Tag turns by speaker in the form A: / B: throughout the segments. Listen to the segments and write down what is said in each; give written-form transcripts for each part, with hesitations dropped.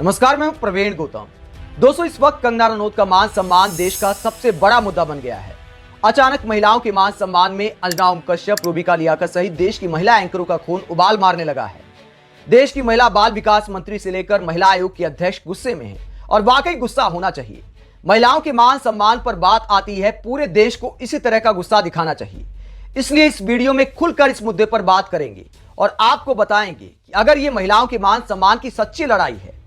A: नमस्कार, मैं हूं प्रवीण गौतम। दोस्तों, इस वक्त कंगना रनौत का मान सम्मान देश का सबसे बड़ा मुद्दा बन गया है। अचानक महिलाओं के मान सम्मान में अंजना ओम कश्यप, रूबिका लियाकत सहित देश की महिला एंकरों का खून उबाल मारने लगा है। देश की महिला बाल विकास मंत्री से लेकर महिला आयोग की अध्यक्ष गुस्से में है और वाकई गुस्सा होना चाहिए। महिलाओं के मान सम्मान पर बात आती है, पूरे देश को इसी तरह का गुस्सा दिखाना चाहिए। इसलिए इस वीडियो में खुलकर इस मुद्दे पर बात करेंगे और आपको बताएंगे कि अगर ये महिलाओं के मान सम्मान की सच्ची लड़ाई है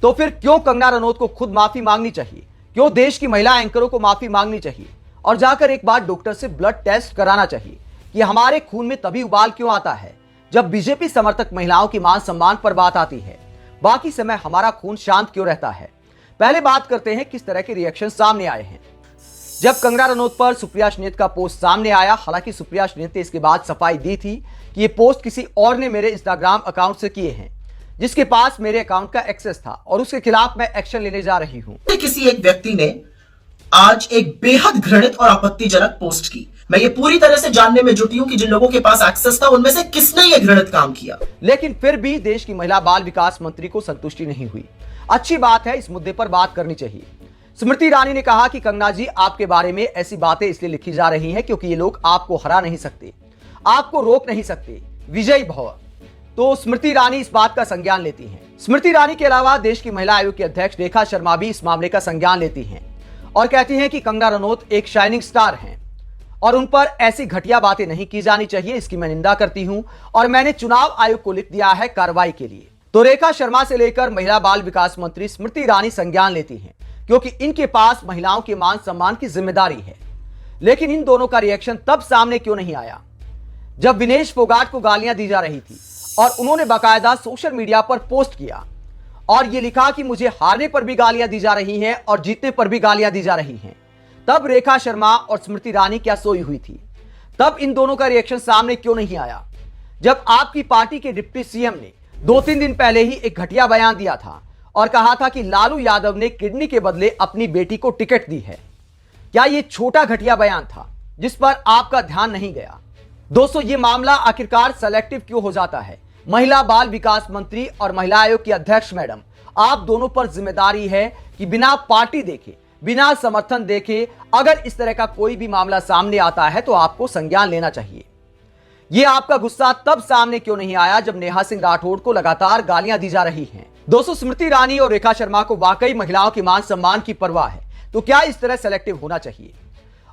A: तो फिर क्यों कंगना रनौत को खुद माफी मांगनी चाहिए, क्यों देश की महिला एंकरों को माफी मांगनी चाहिए और जाकर एक बार डॉक्टर से ब्लड टेस्ट कराना चाहिए कि हमारे खून में तभी उबाल क्यों आता है जब बीजेपी समर्थक महिलाओं की मान सम्मान पर बात आती है, बाकी समय हमारा खून शांत क्यों रहता है। पहले बात करते हैं किस तरह के रिएक्शन सामने आए हैं। जब कंगना रनौत पर सुप्रिया श्रीनेत का पोस्ट सामने आया, हालांकि सुप्रिया श्रीनेत ने इसके बाद सफाई दी थी कि ये पोस्ट किसी और ने मेरे इंस्टाग्राम अकाउंट से किए हैं, जिसके पास मेरे अकाउंट का एक्सेस था और उसके खिलाफ मैं एक्शन लेने जा रही हूं।
B: किसी एक व्यक्ति ने आज एक बेहद घृणित और आपत्तिजनक पोस्ट की। मैं ये पूरी तरह से जानने में जुटी हूं कि जिन लोगों के पास एक्सेस था उनमें से किसने ये घृणित काम किया।
A: लेकिन फिर भी देश की महिला बाल विकास मंत्री को संतुष्टि नहीं हुई। अच्छी बात है, इस मुद्दे पर बात करनी चाहिए। स्मृति ईरानी ने कहा कि कंगना जी, आपके बारे में ऐसी बातें इसलिए लिखी जा रही हैं क्योंकि ये लोग आपको हरा नहीं सकते, आपको रोक नहीं सकते, विजयी भव। तो स्मृति ईरानी इस बात का संज्ञान लेती हैं। स्मृति ईरानी के अलावा देश की महिला आयोग की अध्यक्ष रेखा शर्मा भी इस मामले का संज्ञान लेती हैं और कहती हैं कि कंगना रनौत एक शाइनिंग स्टार हैं और उन पर ऐसी घटिया बातें नहीं की जानी चाहिए। इसकी मैं निंदा करती हूं और मैंने चुनाव आयोग को लिख दिया है कार्रवाई के लिए। तो रेखा शर्मा से लेकर महिला बाल विकास मंत्री स्मृति ईरानी संज्ञान लेती हैं क्योंकि इनके पास महिलाओं के मान सम्मान की जिम्मेदारी है। लेकिन इन दोनों का रिएक्शन तब सामने क्यों नहीं आया जब विनेश फोगाट को गालियां दी जा रही थी और उन्होंने बाकायदा सोशल मीडिया पर पोस्ट किया और यह लिखा कि मुझे हारने पर भी गालियां दी जा रही हैं और जीतने पर भी गालियां दी जा रही हैं। तब रेखा शर्मा और स्मृति ईरानी क्या सोई हुई थी? तब इन दोनों का रिएक्शन सामने क्यों नहीं आया जब आपकी पार्टी के डिप्टी सीएम ने 2-3 दिन पहले ही एक घटिया बयान दिया था और कहा था कि लालू यादव ने किडनी के बदले अपनी बेटी को टिकट दी है? क्या यह छोटा घटिया बयान था जिस पर आपका ध्यान नहीं गया? दोस्तों, ये मामला आखिरकार सेलेक्टिव क्यों हो जाता है? महिला बाल विकास मंत्री और महिला आयोग की अध्यक्ष मैडम, आप दोनों पर जिम्मेदारी है कि बिना पार्टी देखे, बिना समर्थन देखे अगर इस तरह का कोई भी मामला सामने आता है तो आपको संज्ञान लेना चाहिए। ये आपका गुस्सा तब सामने क्यों नहीं आया जब नेहा सिंह राठौड़ को लगातार गालियां दी जा रही हैं? दोस्तों, स्मृति ईरानी और रेखा शर्मा को वाकई महिलाओं के मान सम्मान की परवाह है तो क्या इस तरह सेलेक्टिव होना चाहिए?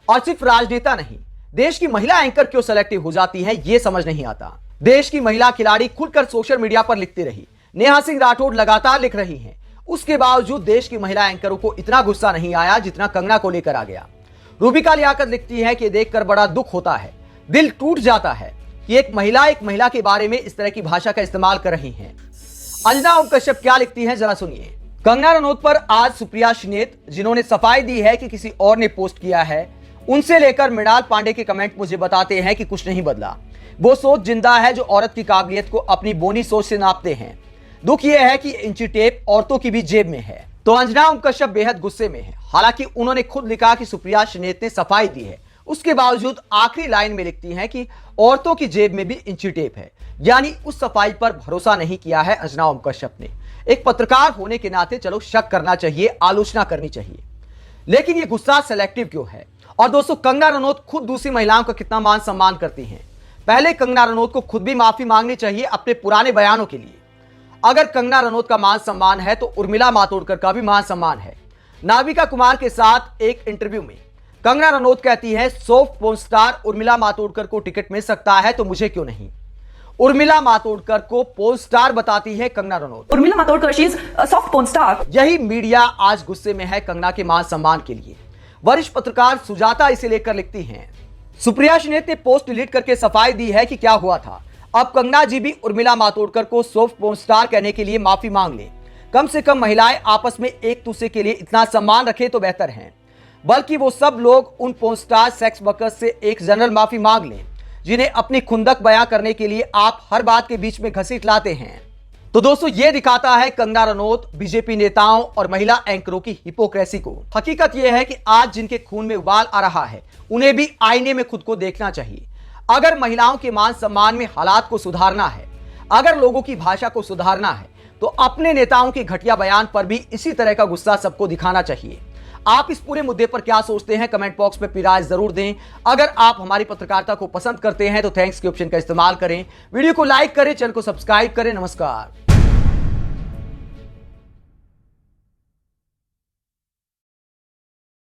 A: और सिर्फ राजनेता नहीं, देश की महिला एंकर क्यों सेलेक्टिव हो जाती है, यह समझ नहीं आता। देश की महिला खिलाड़ी खुलकर सोशल मीडिया पर लिखती रही, नेहा सिंह राठौड़ लगातार लिख रही हैं, उसके बावजूद देश की महिला एंकरों को इतना गुस्सा नहीं आया जितना कंगना को लेकर आ गया। रूबिका लियाकत लिखती है कि देखकर बड़ा दुख होता है, दिल टूट जाता है कि एक महिला के बारे में इस तरह की भाषा का इस्तेमाल कर रही हैं। अंजना ओम कश्यप क्या लिखती है, जरा सुनिए। कंगना रनौत पर आज सुप्रिया श्रीनेत, जिन्होंने सफाई दी है कि किसी और ने पोस्ट किया है, उनसे लेकर मृणाल पांडे के कमेंट मुझे बताते हैं कि कुछ नहीं बदला। वो सोच जिंदा है जो औरत की काबिलियत को अपनी बोनी सोच से नापते हैं। दुख यह है कि इंची टेप औरतों की भी जेब में है। तो अंजना ओम कश्यप बेहद गुस्से में है। हालांकि उन्होंने खुद लिखा कि सुप्रिया श्रीनेत ने सफाई दी है, उसके बावजूद आखिरी लाइन में लिखती हैं कि औरतों की जेब में भी इंची टेप है, यानी उस सफाई पर भरोसा नहीं किया है अंजना ओम कश्यप ने। एक पत्रकार होने के नाते चलो शक करना चाहिए, आलोचना करनी चाहिए, लेकिन ये गुस्सा सेलेक्टिव क्यों है? और दोस्तों, कंगना रनौत खुद दूसरी महिलाओं का कितना मान सम्मान करती हैं। पहले कंगना रनौत को खुद भी माफी मांगनी चाहिए अपने पुराने बयानों के लिए। अगर कंगना रनौत का मान सम्मान है तो उर्मिला मातोंडकर का भी मान सम्मान है। नाविका कुमार के साथ एक इंटरव्यू में कंगना रनौत कहती है, soft porn star Urmila Matondkar को टिकट मिल सकता है तो मुझे क्यों नहीं? उर्मिला मातोंडकर को पोर्न स्टार बताती है Kangana Ranaut.
C: Urmila Matondkar she is a soft porn star.
A: यही मीडिया आज गुस्से में है कंगना के मान सम्मान के लिए। वरिष्ठ पत्रकार सुजाता इसे लेकर लिखती हैं, सुप्रिया श्रीनेत ने पोस्ट डिलीट करके सफाई दी है कि क्या हुआ था। अब कंगना जी भी उर्मिला मातोंडकर को सॉफ्ट पोर्न स्टार कहने के लिए माफी मांग लें। कम से कम महिलाएं आपस में एक दूसरे के लिए इतना सम्मान रखें तो बेहतर है, बल्कि वो सब लोग उन पोर्न स्टार सेक्स वर्कर्स से एक जनरल माफी मांग लें जिन्हें अपनी खुंदक बयां करने के लिए आप हर बात के बीच में घसीट लाते हैं। तो दोस्तों, ये दिखाता है कंगना रनौत, बीजेपी नेताओं और महिला एंकरों की हिपोक्रेसी को। हकीकत यह है कि आज जिनके खून में उबाल आ रहा है उन्हें भी आईने में खुद को देखना चाहिए। अगर महिलाओं के मान सम्मान में हालात को सुधारना है, अगर लोगों की भाषा को सुधारना है, तो अपने नेताओं के घटिया बयान पर भी इसी तरह का गुस्सा सबको दिखाना चाहिए। आप इस पूरे मुद्दे पर क्या सोचते हैं, कमेंट बॉक्स में अपनी राय जरूर दें। अगर आप हमारी पत्रकारिता को पसंद करते हैं तो थैंक्स के ऑप्शन का इस्तेमाल करें, वीडियो को लाइक करें, चैनल को सब्सक्राइब करें। नमस्कार।